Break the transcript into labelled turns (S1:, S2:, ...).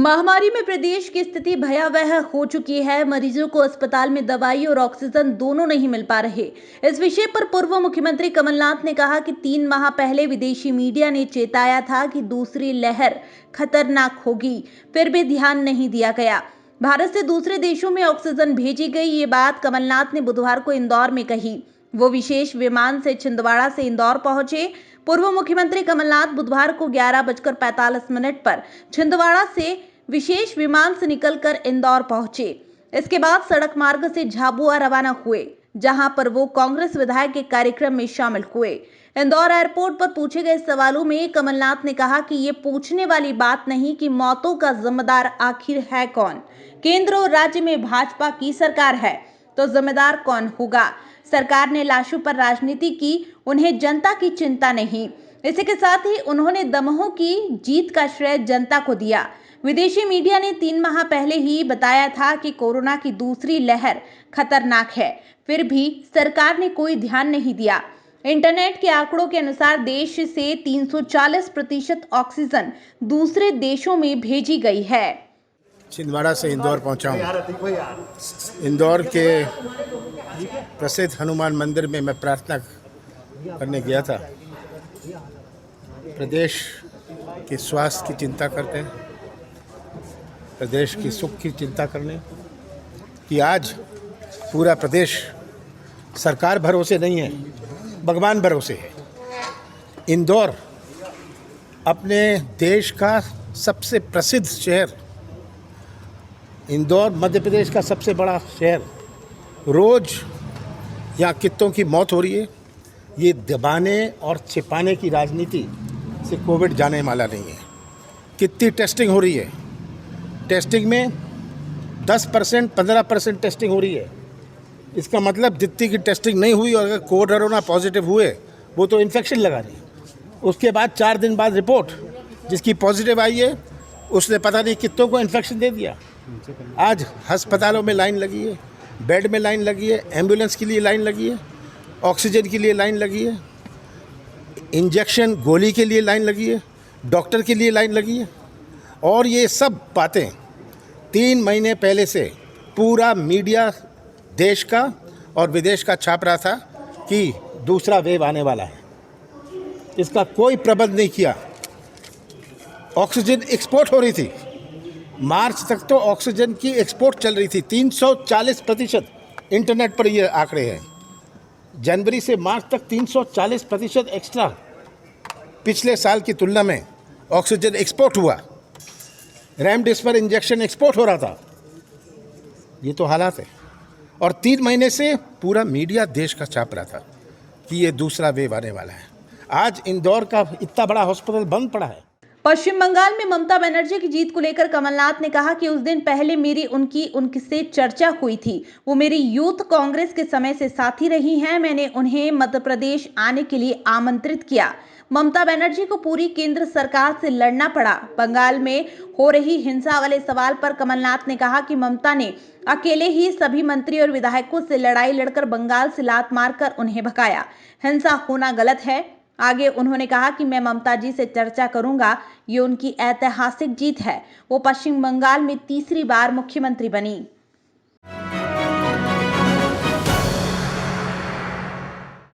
S1: महामारी में प्रदेश की स्थिति भयावह हो चुकी है। मरीजों को अस्पताल में दवाई और ऑक्सीजन दोनों नहीं मिल पा रहे। इस विषय पर पूर्व मुख्यमंत्री कमलनाथ ने कहा कि 3 माह पहले विदेशी मीडिया ने चेताया था कि दूसरी लहर खतरनाक होगी, फिर भी ध्यान नहीं दिया गया। भारत से दूसरे देशों में ऑक्सीजन भेजी गई। ये बात कमलनाथ ने बुधवार को इंदौर में कही। वो विशेष विमान से छिंदवाड़ा से इंदौर पहुंचे। पूर्व मुख्यमंत्री कमलनाथ बुधवार को 11:45 पर छिंदवाड़ा से विशेष विमान से निकलकर इंदौर पहुंचे। इसके बाद सड़क मार्ग से झाबुआ रवाना हुए, जहां पर वो कांग्रेस विधायक के कार्यक्रम में शामिल हुए। इंदौर एयरपोर्ट पर पूछे गए सवालों में कमलनाथ ने कहा कि ये पूछने वाली बात नहीं कि मौतों का जिम्मेदार आखिर है कौन। केंद्र और राज्य में भाजपा की सरकार है, तो जिम्मेदार कौन होगा। सरकार ने लाशों पर राजनीति की, उन्हें जनता की चिंता नहीं। इसी के साथ ही उन्होंने दमोह की जीत का श्रेय जनता को दिया। विदेशी मीडिया ने 3 माह पहले ही बताया था कि कोरोना की दूसरी लहर खतरनाक है, फिर भी सरकार ने कोई ध्यान नहीं दिया। इंटरनेट के आंकड़ों के अनुसार देश से 340% ऑक्सीजन दूसरे देशों में भेजी गई है।
S2: छिंदवाड़ा से इंदौर पहुंचा हूँ। इंदौर के प्रसिद्ध हनुमान मंदिर में मैं प्रार्थना करने गया था। प्रदेश के स्वास्थ्य की चिंता करते हैं, प्रदेश की सुख की चिंता करने कि आज पूरा प्रदेश सरकार भरोसे नहीं है, भगवान भरोसे है। इंदौर अपने देश का सबसे प्रसिद्ध शहर, इंदौर मध्य प्रदेश का सबसे बड़ा शहर, रोज़ यहाँ कितनों की मौत हो रही है। ये दबाने और छिपाने की राजनीति से कोविड जाने वाला नहीं है। कितनी टेस्टिंग हो रही है, टेस्टिंग में 10% 15% टेस्टिंग हो रही है। इसका मतलब जितनी की टेस्टिंग नहीं हुई और अगर कोरोना पॉजिटिव हुए वो तो इन्फेक्शन लगा रही है। उसके बाद 4 दिन बाद रिपोर्ट, जिसकी पॉजिटिव आई है उसने पता नहीं कितनों को इन्फेक्शन दे दिया। आज अस्पतालों में लाइन लगी है, बेड में लाइन लगी है, एम्बुलेंस के लिए लाइन लगी है, ऑक्सीजन के लिए लाइन लगी है, इंजेक्शन गोली के लिए लाइन लगी है, डॉक्टर के लिए लाइन लगी है। और ये सब बातें 3 महीने पहले से पूरा मीडिया देश का और विदेश का छाप रहा था कि दूसरा वेव आने वाला है। इसका कोई प्रबंध नहीं किया। ऑक्सीजन एक्सपोर्ट हो रही थी, मार्च तक तो ऑक्सीजन की एक्सपोर्ट चल रही थी 340%। इंटरनेट पर ये आंकड़े हैं। जनवरी से मार्च तक 340% एक्स्ट्रा पिछले साल की तुलना में ऑक्सीजन एक्सपोर्ट हुआ। रेमडेसिविर इंजेक्शन एक्सपोर्ट हो रहा था। ये तो हालात है। और 3 महीने से पूरा मीडिया देश का छाप रहा था कि ये दूसरा वेव आने वाला है। आज इंदौर का इतना बड़ा हॉस्पिटल बंद पड़ा है।
S1: पश्चिम बंगाल में ममता बनर्जी की जीत को लेकर कमलनाथ ने कहा कि उस दिन पहले मेरी उनसे चर्चा हुई थी। वो मेरी यूथ कांग्रेस के समय से साथी रही हैं। मैंने उन्हें मध्य प्रदेश आने के लिए आमंत्रित किया। ममता बनर्जी को पूरी केंद्र सरकार से लड़ना पड़ा। बंगाल में हो रही हिंसा वाले सवाल पर कमलनाथ ने कहा कि ममता ने अकेले ही सभी मंत्री और विधायकों से लड़ाई लड़कर बंगाल से लात मारकर उन्हें भगाया। हिंसा होना गलत है। आगे उन्होंने कहा कि मैं ममता जी से चर्चा करूंगा। ये उनकी ऐतिहासिक जीत है। वो पश्चिम बंगाल में तीसरी बार मुख्यमंत्री बनी।